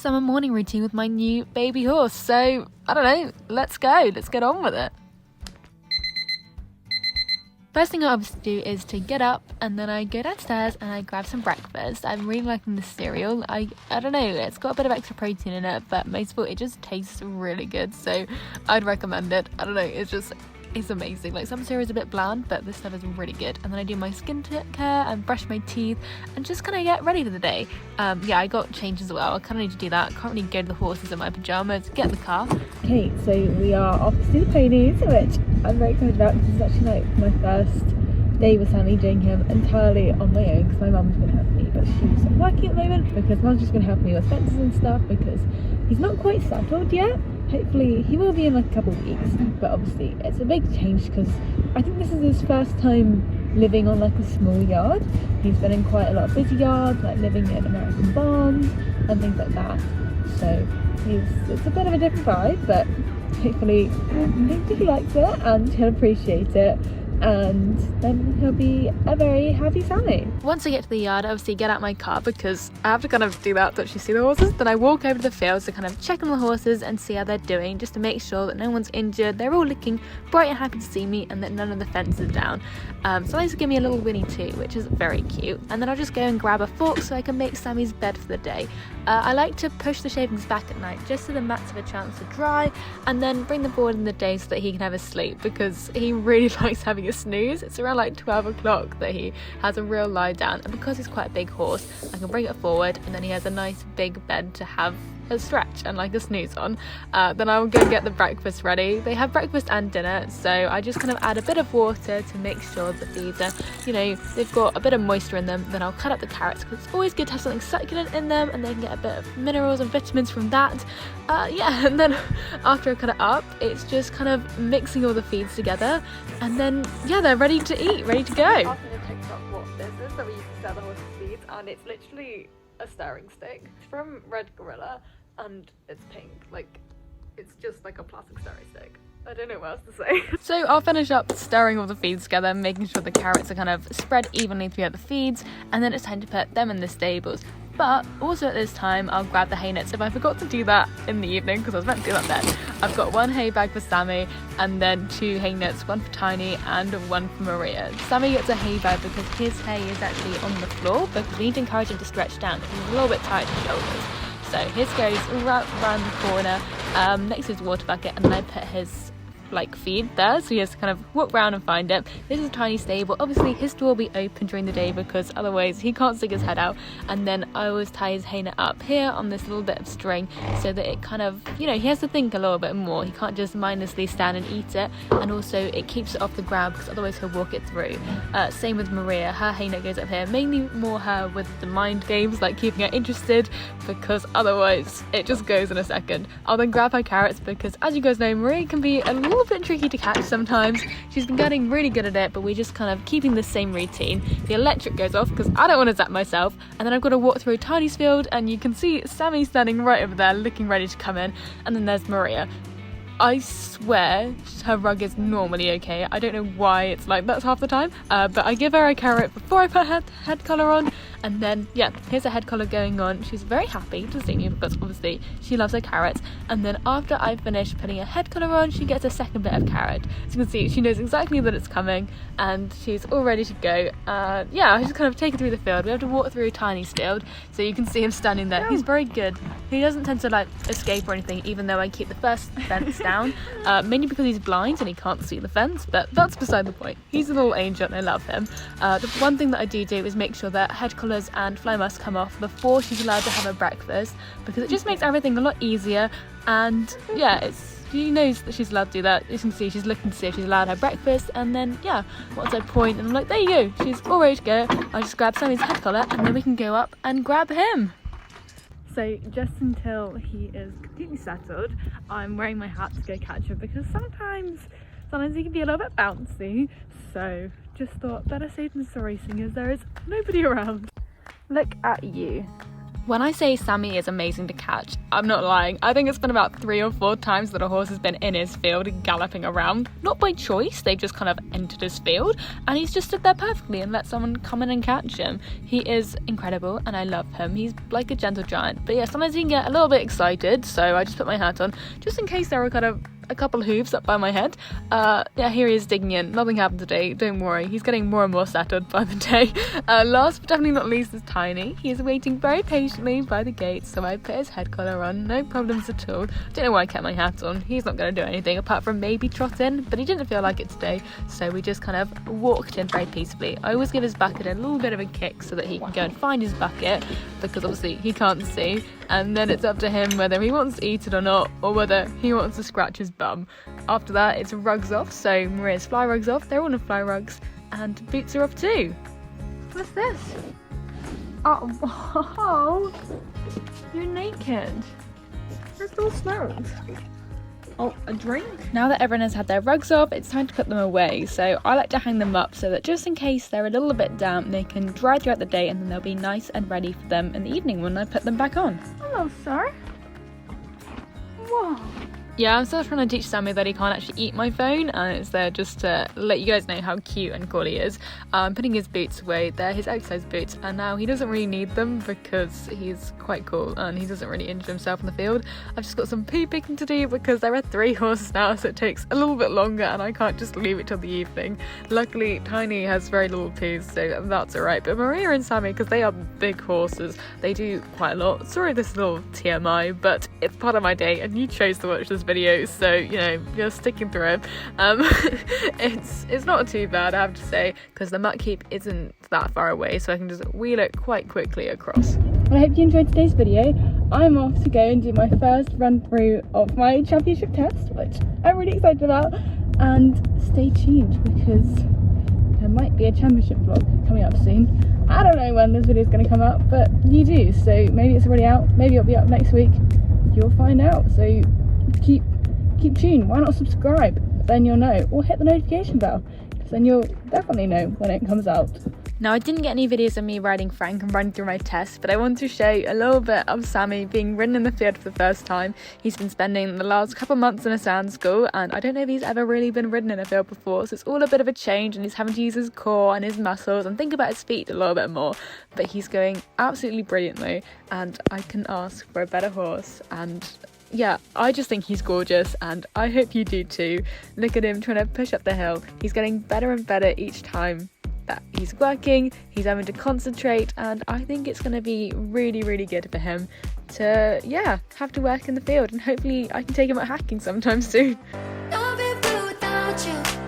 summer morning routine with my new baby horse. So, I don't know, let's go, let's get on with it. First thing I obviously do is to get up and then I go downstairs and I grab some breakfast. I'm really liking this cereal. I don't know, it's got a bit of extra protein in it, but most of all it just tastes really good, so I'd recommend it. I don't know, it's amazing. Like, some cereals are a bit bland, but this stuff is really good. And then I do my skin care and brush my teeth and just kind of get ready for the day. Yeah, I got changed as well. I kind of need to do that. I can't really go to the horses in my pajamas. Get in the car. Okay, so we are off to see the ponies, which I'm very excited about. This is actually like my first day with Sammy, doing him entirely on my own because my mum's going to help me, but she's working at the moment because mum's just going to help me with fences and stuff because he's not quite settled yet. Hopefully he will be in like a couple of weeks, but obviously it's a big change because I think this is his first time living on like a small yard. He's been in quite a lot of busy yards, like living in American barns and things like that, so it's a bit of a different vibe, but hopefully he likes it and he'll appreciate it, and then he'll be a very happy Sammy. Once I get to the yard, I obviously get out my car because I have to kind of do that to actually see the horses. Then I walk over to the fields to kind of check on the horses and see how they're doing, just to make sure that no one's injured, they're all looking bright and happy to see me, and that none of the fence is down. So they give me a little Winnie too, which is very cute. And then I'll just go and grab a fork so I can make Sammy's bed for the day. I like to push the shavings back at night just so the mats have a chance to dry, and then bring them forward in the day so that he can have a sleep, because he really likes having a snooze. It's around like 12 o'clock that he has a real lie down, and because he's quite a big horse, I can bring it forward and then he has a nice big bed to have a stretch and like a snooze on. Then I will go get the breakfast ready. They have breakfast and dinner, so I just kind of add a bit of water to make sure that these are, they've got a bit of moisture in them. Then I'll cut up the carrots because it's always good to have something succulent in them, and they can get a bit of minerals and vitamins from that. Yeah, and then after I cut it up, it's just kind of mixing all the feeds together, and then yeah, they're ready to eat, ready to go. After the TikTok what this is that we used to sell the horses feeds, and it's literally a stirring stick. It's from Red Gorilla and it's pink. Like, it's just like a plastic stirring stick. I don't know what else to say. So I'll finish up stirring all the feeds together, making sure the carrots are kind of spread evenly throughout the feeds, and then it's time to put them in the stables. But also at this time, I'll grab the hay nets if I forgot to do that in the evening, because I was meant to do that then. I've got one hay bag for Sammy, and then 2 hay nets, one for Tiny and one for Maria. Sammy gets a hay bag because his hay is actually on the floor, because we need to encourage him to stretch down because he's a little bit tight in the shoulders. So his goes right around the corner, next to his water bucket, and then I put his feed there, so he has to kind of walk around and find it. This is a tiny stable. Obviously his door will be open during the day because otherwise he can't stick his head out, and then I always tie his hay net up here on this little bit of string so that it kind of, he has to think a little bit more. He can't just mindlessly stand and eat it, and also it keeps it off the ground because otherwise he'll walk it through. Same with Maria, her hay net goes up here, mainly more her with the mind games, like keeping her interested, because otherwise it just goes in a second. I'll then grab her carrots because, as you guys know, Maria can be a little bit tricky to catch sometimes. She's been getting really good at it, but we're just kind of keeping the same routine. The electric goes off because I don't want to zap myself, and then I've got to walk through Tiny's field, and you can see Sammy standing right over there looking ready to come in, and then there's Maria. I swear her rug is normally okay. I don't know why it's like that half the time, but I give her a carrot before I put her head collar on, and then yeah, here's her head collar going on. She's very happy to see me because obviously she loves her carrots, and then after I finish putting her head collar on, she gets a second bit of carrot. So you can see she knows exactly that it's coming, and she's all ready to go. Yeah, I just kind of take her through the field. We have to walk through Tiny's field, so you can see him standing there. He's very good. He doesn't tend to escape or anything, even though I keep the first fence down, mainly because he's blind and he can't see the fence, but that's beside the point. He's a little angel and I love him. The one thing that I do is make sure that head collars and fly masks come off before she's allowed to have her breakfast, because it just makes everything a lot easier, and yeah, she knows that she's allowed to do that. You can see she's looking to see if she's allowed her breakfast, and then yeah, once I point and I'm like, there you go, she's all ready to go, I just grab Sammy's head collar and then we can go up and grab him. So just until he is completely settled, I'm wearing my hat to go catch him, because sometimes he can be a little bit bouncy, so just thought better safe than sorry, seeing as there is nobody around. Look at you. When I say Sammy is amazing to catch, I'm not lying. I think it's been about 3 or 4 times that a horse has been in his field galloping around. Not by choice, they've just kind of entered his field and he's just stood there perfectly and let someone come in and catch him. He is incredible and I love him. He's like a gentle giant. But yeah, sometimes he can get a little bit excited, so I just put my hat on just in case there are kind of a couple of hooves up by my head. Yeah, here he is digging in. Nothing happened today, don't worry. He's getting more and more settled by the day. Last but definitely not least is Tiny. He is waiting very patiently by the gate, so I put his head collar on, no problems at all. Don't know why I kept my hat on. He's not going to do anything apart from maybe trot in, but he didn't feel like it today, so we just kind of walked in very peacefully. I always give his bucket a little bit of a kick so that he can go and find his bucket, because obviously he can't see, and then it's up to him whether he wants to eat it or not, or whether he wants to scratch his bum. After that, it's rugs off, so Maria's fly rugs off, they're all in fly rugs, and boots are off too. What's this? Oh, you're naked. There's little smells. Oh, a drink? Now that everyone has had their rugs off, it's time to put them away. So I like to hang them up so that just in case they're a little bit damp, they can dry throughout the day and then they'll be nice and ready for them in the evening when I put them back on. Hello, sir. Whoa. Yeah, I'm still trying to teach Sammy that he can't actually eat my phone, and it's there just to let you guys know how cute and cool he is. Putting his boots away, they're his exercise boots, and now he doesn't really need them because he's quite cool and he doesn't really injure himself in the field. I've just got some poo picking to do because there are 3 horses now, so it takes a little bit longer and I can't just leave it till the evening. Luckily, Tiny has very little poos, so that's alright, but Maria and Sammy, because they are big horses, they do quite a lot. Sorry this is a little TMI, but it's part of my day and you chose to watch this video, so you know, you're sticking through it. It's not too bad, I have to say, because the muck heap isn't that far away, so I can just wheel it quite quickly across. Well, I hope you enjoyed today's video. I'm off to go and do my first run through of my championship test, which I'm really excited about, and stay tuned because there might be a championship vlog coming up soon. I don't know when this video is going to come up, but you do, so maybe it's already out, maybe it'll be up next week. You'll find out, so keep tuned. Why not subscribe? Then you'll know, or hit the notification bell, because then you'll definitely know when it comes out. Now, I didn't get any videos of me riding Frank and running through my test, but I want to show you a little bit of Sammy being ridden in the field for the first time. He's been spending the last couple months in a sand school, and I don't know if he's ever really been ridden in a field before, so it's all a bit of a change, and he's having to use his core and his muscles and think about his feet a little bit more. But he's going absolutely brilliantly, and I can ask for a better horse. And yeah, I just think he's gorgeous, and I hope you do too. Look at him trying to push up the hill. He's getting better and better each time that he's working. He's having to concentrate, and I think it's going to be really, really good for him to, yeah, have to work in the field, and hopefully I can take him out hacking sometime soon. Don't be blue without you.